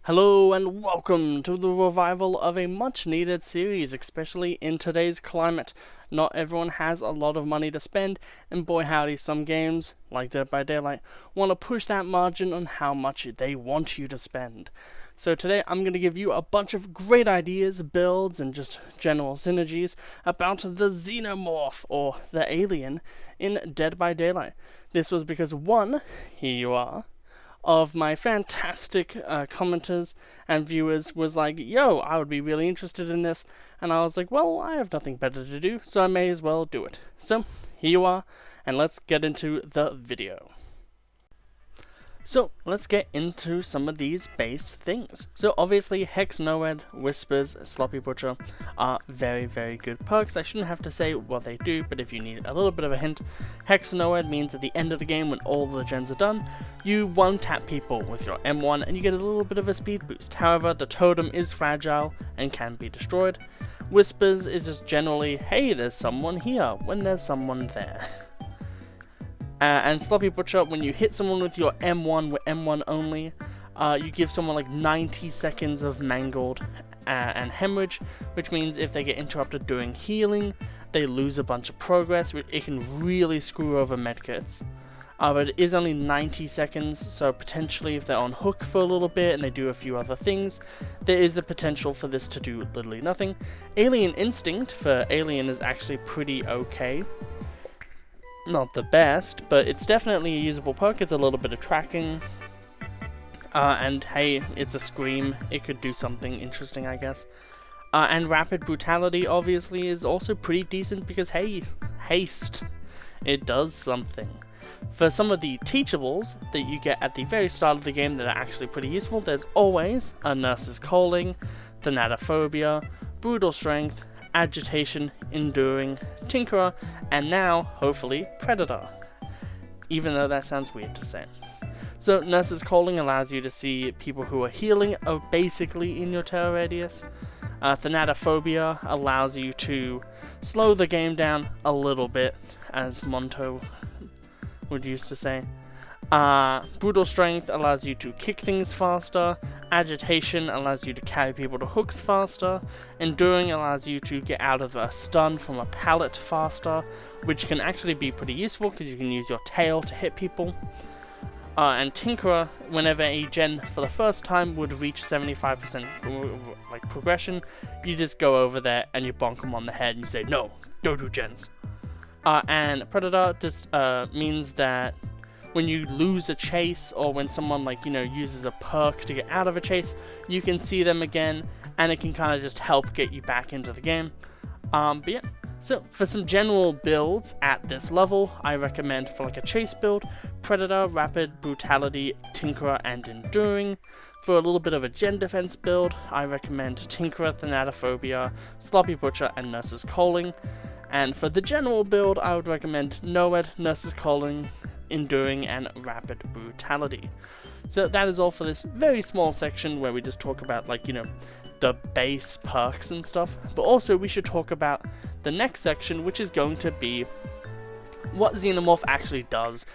Hello and welcome to the revival of a much needed series, especially in today's climate. Not everyone has a lot of money to spend, and boy howdy, some games, like Dead by Daylight, want to push that margin on how much they want you to spend. So today I'm going to give you a bunch of great ideas, builds, and just general synergies about the Xenomorph, or the alien, in Dead by Daylight. This was because one, here you are, of my fantastic commenters and viewers was like, yo, I would be really interested in this. And I was like, well, I have nothing better to do, so I may as well do it. So, here you are, and let's get into the video. So, let's get into some of these base things. So, obviously, Hex Noed, Whispers, Sloppy Butcher are very, very good perks. I shouldn't have to say what they do, but if you need a little bit of a hint, Hex Noed means at the end of the game, when all the gens are done, you one-tap people with your M1 and you get a little bit of a speed boost. However, the totem is fragile and can be destroyed. Whispers is just generally, hey, there's someone here, when there's someone there. And Sloppy Butcher, when you hit someone with your M1 with M1 only, you give someone like 90 seconds of mangled and hemorrhage, which means if they get interrupted doing healing, they lose a bunch of progress. It can really screw over medkits. But it is only 90 seconds, so potentially if they're on hook for a little bit and they do a few other things, there is the potential for this to do literally nothing. Alien Instinct for Alien is actually pretty okay. Not the best, but it's definitely a usable perk. It's a little bit of tracking, and hey, it's a scream. It could do something interesting, I guess. And Rapid Brutality obviously is also pretty decent because hey, haste. It does something. For some of the teachables that you get at the very start of the game that are actually pretty useful, there's always a Nurse's Calling, Thanatophobia, Brutal Strength, Agitation, Enduring, Tinkerer, and now, hopefully, Predator. Even though that sounds weird to say. So, Nurse's Calling allows you to see people who are healing basically in your terror radius. Thanatophobia allows you to slow the game down a little bit, as Monto would used to say. Brutal Strength allows you to kick things faster. Agitation allows you to carry people to hooks faster. Enduring allows you to get out of a stun from a pallet faster, which can actually be pretty useful because you can use your tail to hit people. And Tinkerer, whenever a gen for the first time would reach 75% like progression, you just go over there and you bonk them on the head and you say, no, don't do gens. And Predator just means that when you lose a chase, or when someone uses a perk to get out of a chase, you can see them again, and it can kind of just help get you back into the game. But yeah, so for some general builds at this level, I recommend for like a chase build, Predator, Rapid, Brutality, Tinkerer, and Enduring. For a little bit of a gen defense build, I recommend Tinkerer, Thanatophobia, Sloppy Butcher, and Nurse's Calling. And for the general build, I would recommend Noed, Nurse's Calling, Enduring, and Rapid Brutality. So that is all for this very small section where we just talk about the base perks and stuff. But also we should talk about the next section, which is going to be what Xenomorph actually does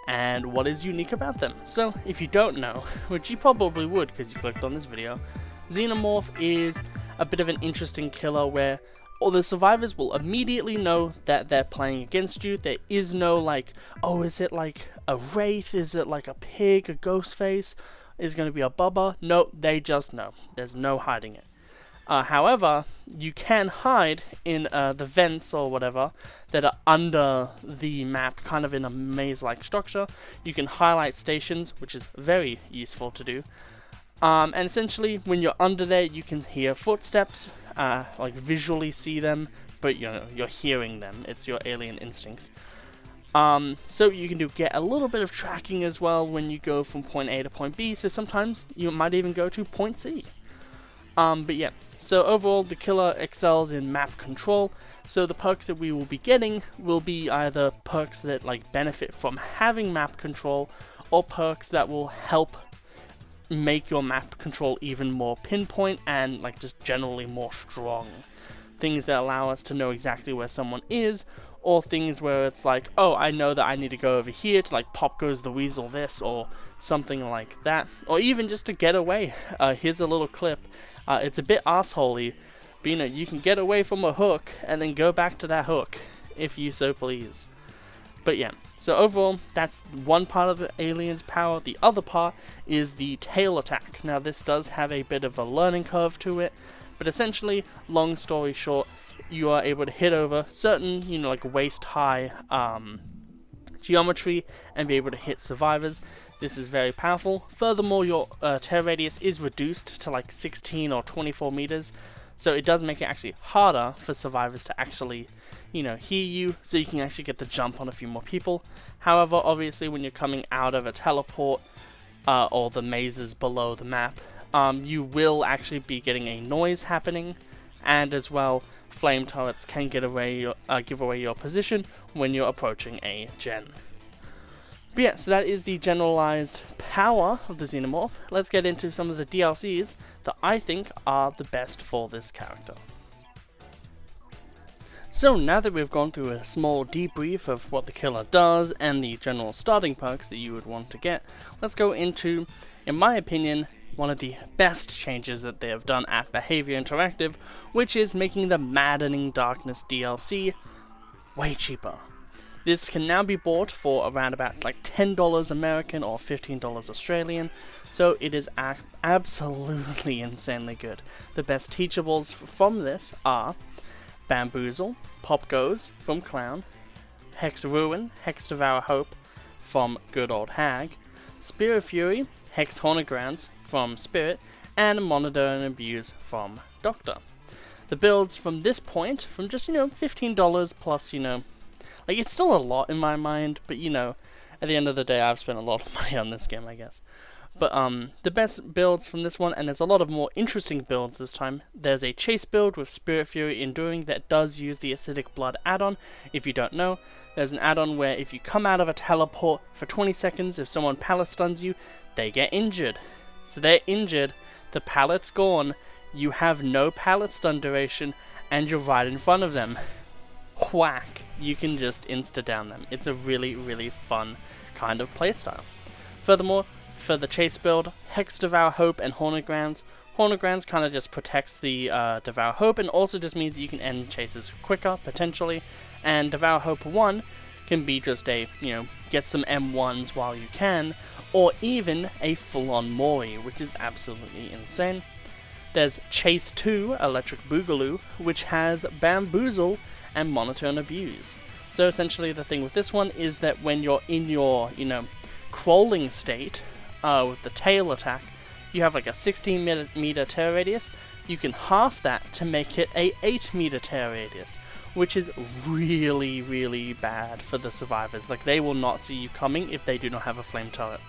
and what is unique about them. So if you don't know, which you probably would because you clicked on this video, Xenomorph is a bit of an interesting killer where all the survivors will immediately know that they're playing against you. There is no oh, is it like a wraith? Is it like a pig, a ghost face? Is it going to be a bubba? No, they just know. There's no hiding it. However, you can hide in the vents or whatever that are under the map, kind of in a maze-like structure. You can highlight stations, which is very useful to do. And essentially, when you're under there, you can hear footsteps, visually see them, but you're hearing them. It's your alien instincts. So you can get a little bit of tracking as well when you go from point A to point B, so sometimes you might even go to point C. But yeah, so overall the killer excels in map control, so the perks that we will be getting will be either perks that benefit from having map control, or perks that will help make your map control even more pinpoint and just generally more strong. Things that allow us to know exactly where someone is, or things where it's like, oh, I know that I need to go over here to like pop goes the weasel this, or something like that, or even just to get away. Here's a little clip. It's a bit assholey, but you can get away from a hook and then go back to that hook if you so please. But yeah, so overall, that's one part of the alien's power. The other part is the tail attack. Now this does have a bit of a learning curve to it, but essentially, long story short, you are able to hit over certain, like waist-high geometry and be able to hit survivors. This is very powerful. Furthermore, your tear radius is reduced to like 16 or 24 meters, so it does make it actually harder for survivors to actually, hear you, so you can actually get the jump on a few more people. However, obviously, when you're coming out of a teleport or the mazes below the map, you will actually be getting a noise happening, and as well, flame turrets can give away your position when you're approaching a gen. But yeah, so that is the generalized power of the Xenomorph. Let's get into some of the DLCs that I think are the best for this character. So now that we've gone through a small debrief of what the killer does and the general starting perks that you would want to get, let's go into, in my opinion, one of the best changes that they have done at Behavior Interactive, which is making the Maddening Darkness DLC way cheaper. This can now be bought for around about like $10 American or $15 Australian, so it is absolutely insanely good. The best teachables from this are Bamboozle, Pop Goes from Clown, Hex Ruin, Hex Devour Hope from Good Old Hag, Spirit Fury, Hex Haunted Grounds from Spirit, and Monitor and Abuse from Doctor. The builds from this point, from just, $15 plus, like, it's still a lot in my mind, but, at the end of the day, I've spent a lot of money on this game, I guess. But, the best builds from this one, and there's a lot of more interesting builds this time. There's a chase build with Spirit Fury Enduring that does use the Acidic Blood add-on. If you don't know, there's an add-on where if you come out of a teleport for 20 seconds, if someone pallet stuns you, they get injured. So they're injured, the pallet's gone, you have no pallet stun duration, and you're right in front of them. Whack! You can just insta-down them. It's a really, really fun kind of playstyle. Furthermore, for the chase build, Hex Devour Hope and Haunted Grounds. Haunted Grounds kind of just protects the Devour Hope, and also just means that you can end chases quicker, potentially. And Devour Hope 1 can be just a, get some M1s while you can, or even a full-on Mori, which is absolutely insane. There's Chase 2, Electric Boogaloo, which has Bamboozle and Monitor and Abuse. So essentially the thing with this one is that when you're in your, crawling state, with the tail attack, you have like a 16 meter tear radius. You can half that to make it a 8 meter tear radius, which is really, really bad for the survivors. Like, they will not see you coming if they do not have a flame turret.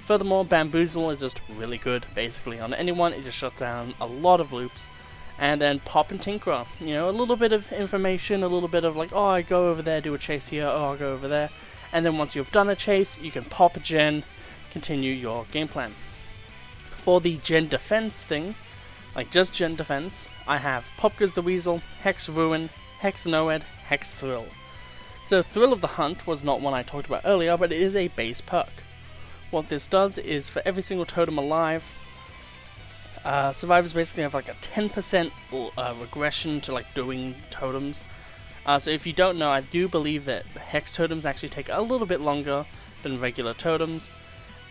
Furthermore, Bamboozle is just really good, basically, on anyone. It just shuts down a lot of loops. And then Pop and Tinkerer, a little bit of information, a little bit of like, oh, I go over there, do a chase here, oh, I'll go over there. And then once you've done a chase, you can pop a gen, continue your game plan. For the gen defense thing, like just gen defense, I have Pop Goes the Weasel, Hex Ruin, Hex Noed, Hex Thrill. So Thrill of the Hunt was not one I talked about earlier, but it is a base perk. What this does is for every single totem alive, survivors basically have like a 10% regression to like doing totems. So if you don't know, I do believe that hex totems actually take a little bit longer than regular totems,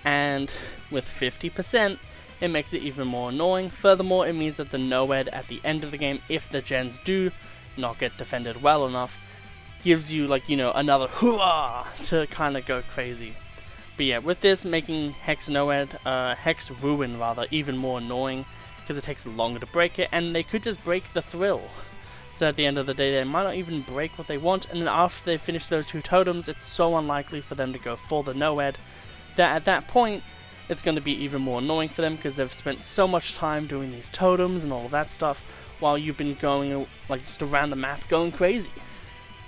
and with 50%, it makes it even more annoying. Furthermore, it means that the Noed at the end of the game, if the gens do not get defended well enough, gives you like, another hooah to kind of go crazy. But yeah, with this, making Hex Noed, Hex Ruin rather, even more annoying, because it takes longer to break it, and they could just break the Thrill. So at the end of the day, they might not even break what they want, and then after they finish those two totems, it's so unlikely for them to go for the Noed, that at that point, it's going to be even more annoying for them, because they've spent so much time doing these totems and all of that stuff, while you've been going, like, just around the map, going crazy.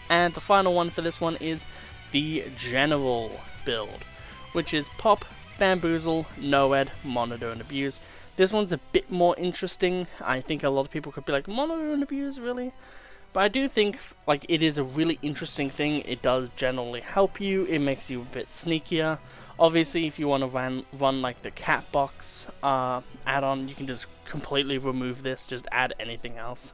And the final one for this one is the General build, which is Pop, Bamboozle, Noed, Monitor and Abuse. This one's a bit more interesting. I think a lot of people could be like, Monitor and Abuse, really? But I do think like it is a really interesting thing. It does generally help you. It makes you a bit sneakier. Obviously, if you want to run like the cat box add-on, you can just completely remove this. Just add anything else.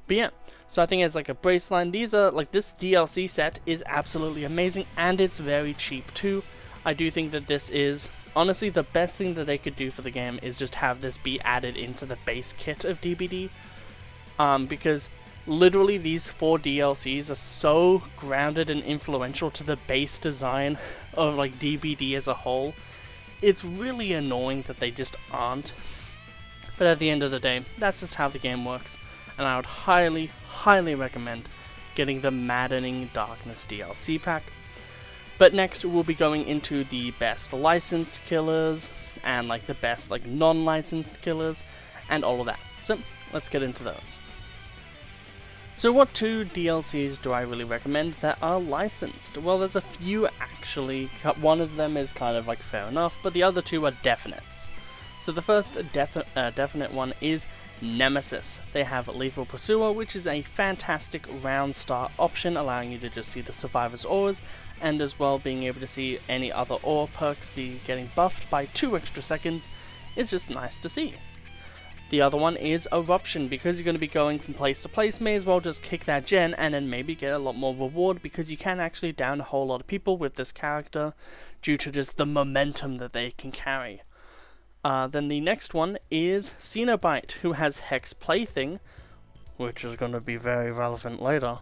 But yeah, so I think as like a baseline, these are like this DLC set is absolutely amazing, and it's very cheap too. I do think that this is honestly the best thing that they could do for the game is just have this be added into the base kit of DBD, because literally these 4 DLCs are so grounded and influential to the base design of like DBD as a whole. It's really annoying that they just aren't. But at the end of the day, that's just how the game works, and I would highly, highly recommend getting the Maddening Darkness DLC pack. But next we'll be going into the best licensed killers, and like the best like non-licensed killers, and all of that. So let's get into those. So what 2 DLCs do I really recommend that are licensed? Well, there's a few actually. One of them is kind of like fair enough, but the other 2 are definites. So the first definite one is Nemesis. They have Lethal Pursuer, which is a fantastic round start option, allowing you to just see the survivor's auras, and as well being able to see any other aura perks be getting buffed by 2 extra seconds is just nice to see. The other one is Eruption. Because you're going to be going from place to place, may as well just kick that gen and then maybe get a lot more reward, because you can actually down a whole lot of people with this character due to just the momentum that they can carry. Then the next one is Cenobite, who has Hex Plaything, which is going to be very relevant later.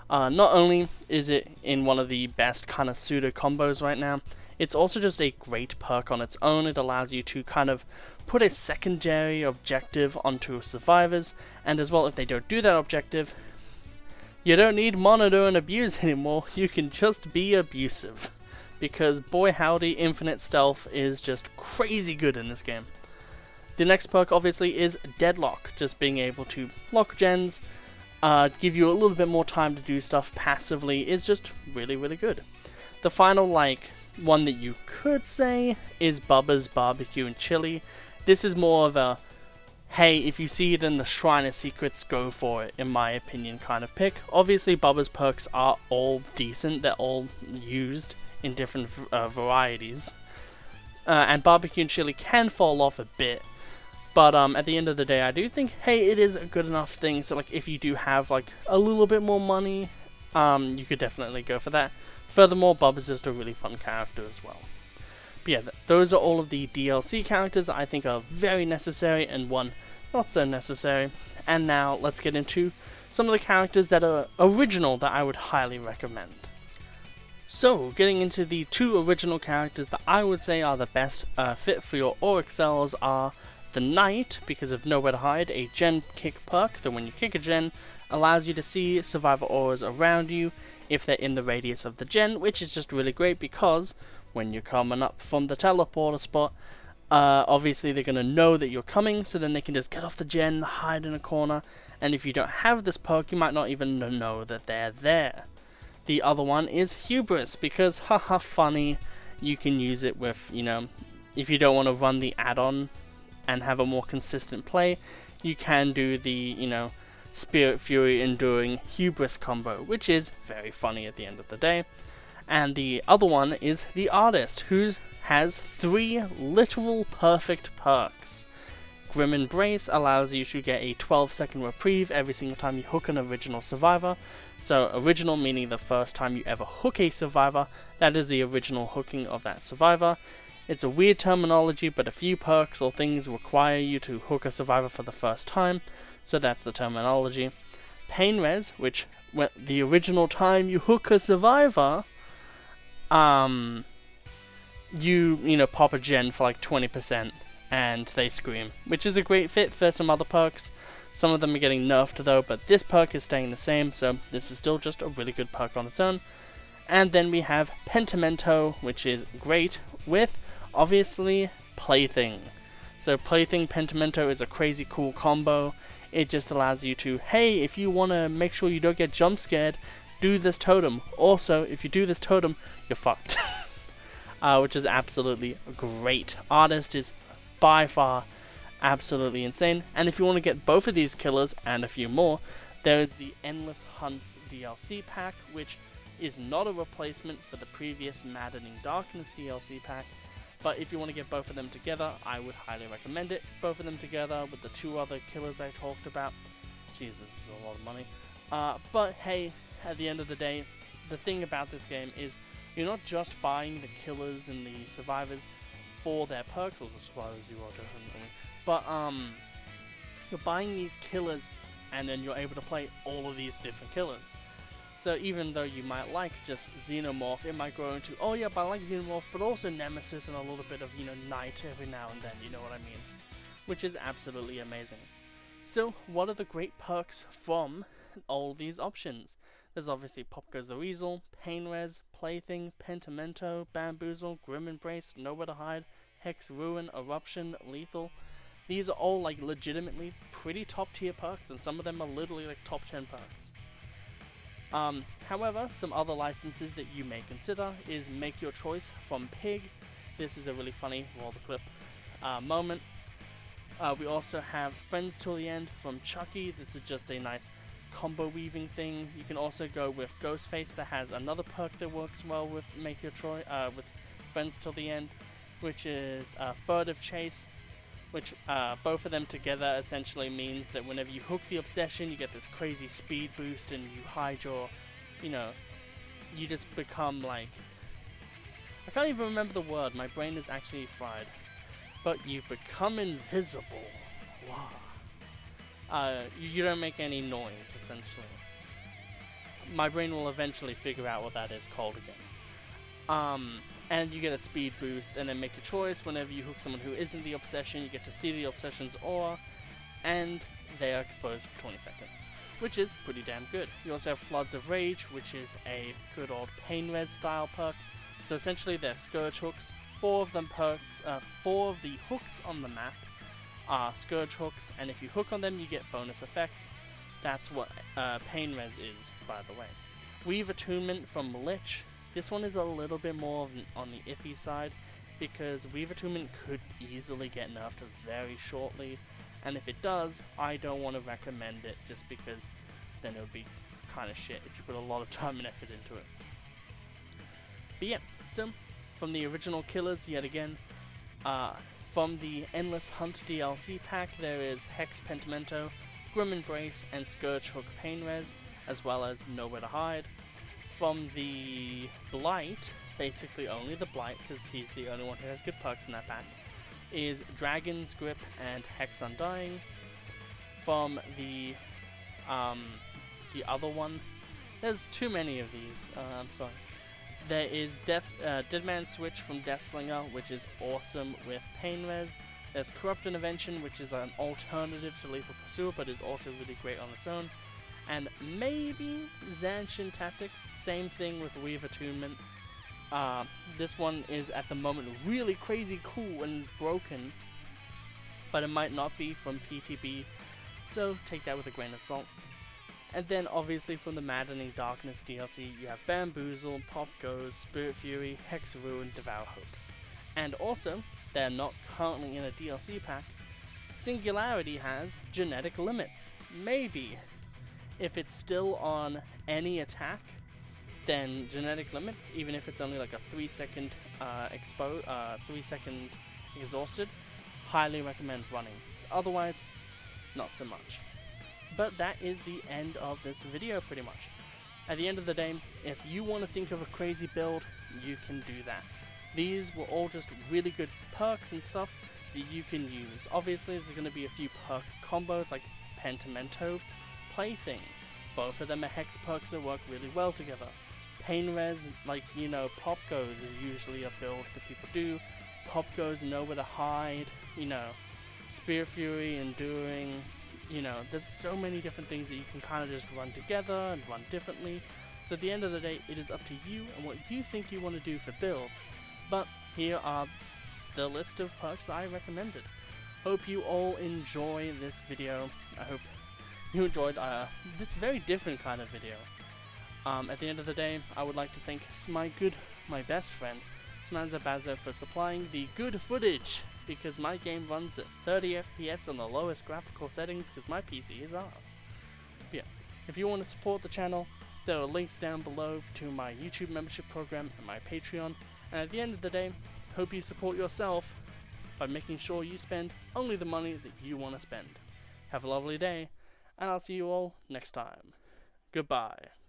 Not only is it in one of the best kind of pseudo combos right now, it's also just a great perk on its own. It allows you to kind of put a secondary objective onto survivors, and as well, if they don't do that objective, you don't need monitor and abuse anymore. You can just be abusive, because boy howdy, infinite stealth is just crazy good in this game. The next perk obviously is Deadlock, just being able to lock gens, give you a little bit more time to do stuff passively is just really, really good. The final like one that you could say is Bubba's Barbecue and Chili. This is more of a, hey, if you see it in the Shrine of Secrets, go for it, in my opinion, kind of pick. Obviously, Bubba's perks are all decent. They're all used in different varieties. And Barbecue and Chili can fall off a bit. But at the end of the day, I do think, hey, it is a good enough thing. So like, if you do have like a little bit more money, you could definitely go for that. Furthermore, Bubba's just a really fun character as well. But yeah, those are all of the DLC characters I think are very necessary, and one not so necessary. And now let's get into some of the characters that are original that I would highly recommend. So, getting into the 2 original characters that I would say are the best fit for your Auric cells are the Knight, because of Nowhere to Hide, a gen kick perk that when you kick a gen, allows you to see survivor auras around you if they're in the radius of the gen, which is just really great because when you're coming up from the teleporter spot, obviously they're going to know that you're coming, so then they can just get off the gen, hide in a corner, and if you don't have this perk, you might not even know that they're there. The other one is Hubris, because haha funny, you can use it with, you know, if you don't want to run the add-on and have a more consistent play, you can do the, you know, Spirit Fury Enduring Hubris combo, which is very funny at the end of the day. And the other one is the Artist, who has 3 literal perfect perks. Grim Embrace allows you to get a 12-second reprieve every single time you hook an original survivor. So original meaning the first time you ever hook a survivor, that is the original hooking of that survivor. It's a weird terminology, but a few perks or things require you to hook a survivor for the first time, so that's the terminology. Pain Res, which the original time you hook a survivor, you know, pop a gen for like 20% and they scream, which is a great fit for some other perks. Some of them are getting nerfed though, but this perk is staying the same, so this is still just a really good perk on its own. And then we have Pentimento, which is great with, obviously, Plaything. So Plaything Pentimento is a crazy cool combo. It just allows you to, hey, if you want to make sure you don't get jump scared, do this totem. Also, if you do this totem, you're fucked. Which is absolutely great. Artist is by far absolutely insane. And if you want to get both of these killers and a few more, There is the Endless Hunts DLC pack, which is not a replacement for the previous Maddening Darkness DLC pack, but if you want to get both of them together, I would highly recommend it. Both of them together with the 2 other killers I talked about. Jesus, this is a lot of money. But hey, at the end of the day, the thing about this game is you're not just buying the killers and the survivors for their perks, or the survivors you are definitely, but you're buying these killers and then you're able to play all of these different killers. So even though you might like just Xenomorph, it might grow into, oh yeah, but I like Xenomorph, but also Nemesis and a little bit of, Knight every now and then, you know what I mean? Which is absolutely amazing. So, what are the great perks from all these options? There's obviously Pop Goes the Weasel, Pain Res, Plaything, Pentimento, Bamboozle, Grim Embrace, Nowhere to Hide, Hex Ruin, Eruption, Lethal. These are all like legitimately pretty top tier perks, and some of them are literally like top 10 perks. However, some other licenses that you may consider is Make Your Choice from Pig. This is a really funny roll the clip moment. We also have Friends Till the End from Chucky. This is just a nice combo weaving thing. You can also go with Ghostface, that has another perk that works well with Make Your Choice, with Friends Till the End, which is Furtive Chase, which both of them together essentially means that whenever you hook the obsession, you get this crazy speed boost and you hide your, you just become like, I can't even remember the word, my brain is actually fried, but you become invisible. Wow. You don't make any noise, essentially. My brain will eventually figure out what that is called again. And you get a speed boost, and then Make a Choice. Whenever you hook someone who isn't the obsession, you get to see the obsession's aura, and they are exposed for 20 seconds, which is pretty damn good. You also have Floods of Rage, which is a good old Pain Res style perk. So essentially they're Scourge hooks. 4 of the hooks on the map are Scourge hooks, and if you hook on them you get bonus effects. That's what Pain Res is, by the way. Weave Attunement from Lich. This one is a little bit more on the iffy side, because Weave Attunement could easily get nerfed very shortly, and if it does, I don't want to recommend it, just because then it would be kind of shit if you put a lot of time and effort into it. But yeah, so from the original killers, yet again, from the Endless Hunt DLC pack, there is Hex Pentimento, Grim Embrace, and Scourge Hook Pain Res, as well as Nowhere to Hide. From the Blight, basically only the Blight, because he's the only one who has good perks in that pack, is Dragon's Grip and Hex Undying. From the other one, there's too many of these, I'm sorry. There is Dead Man's Switch from Deathslinger, which is awesome with Pain Res. There's Corrupt Intervention, which is an alternative to Lethal Pursuit, but is also really great on its own. And maybe Zanshin Tactics, same thing with Weave Attunement. This one is at the moment really crazy cool and broken, but it might not be from PTB, so take that with a grain of salt. And then obviously from the Maddening Darkness DLC, you have Bamboozle, Pop Goes, Spirit Fury, Hex Ruin, Devour Hope. And also, they're not currently in a DLC pack, Singularity has Genetic Limits. Maybe. If it's still on any attack, then Genetic Limits, even if it's only like a 3-second 3-second exhausted, highly recommend running. Otherwise, not so much. But that is the end of this video pretty much. At the end of the day, if you want to think of a crazy build, you can do that. These were all just really good perks and stuff that you can use. Obviously there's going to be a few perk combos like Pentimento, Plaything. Both of them are hex perks that work really well together. Pain Res, like, Pop Goes is usually a build that people do. Pop Goes, Nowhere to Hide, Spirit Fury, Enduring, there's so many different things that you can kind of just run together and run differently. So at the end of the day, it is up to you and what you think you want to do for builds. But here are the list of perks that I recommended. Hope you all enjoy this video. I hope you enjoyed this very different kind of video. At the end of the day, I would like to thank my best friend, Smanza Bazza, for supplying the good footage, because my game runs at 30 FPS on the lowest graphical settings because my PC is ours. But yeah, If you want to support the channel, there are links down below to my YouTube membership program and my Patreon, and at the end of the day, hope you support yourself by making sure you spend only the money that you want to spend. Have a lovely day, and I'll see you all next time. Goodbye.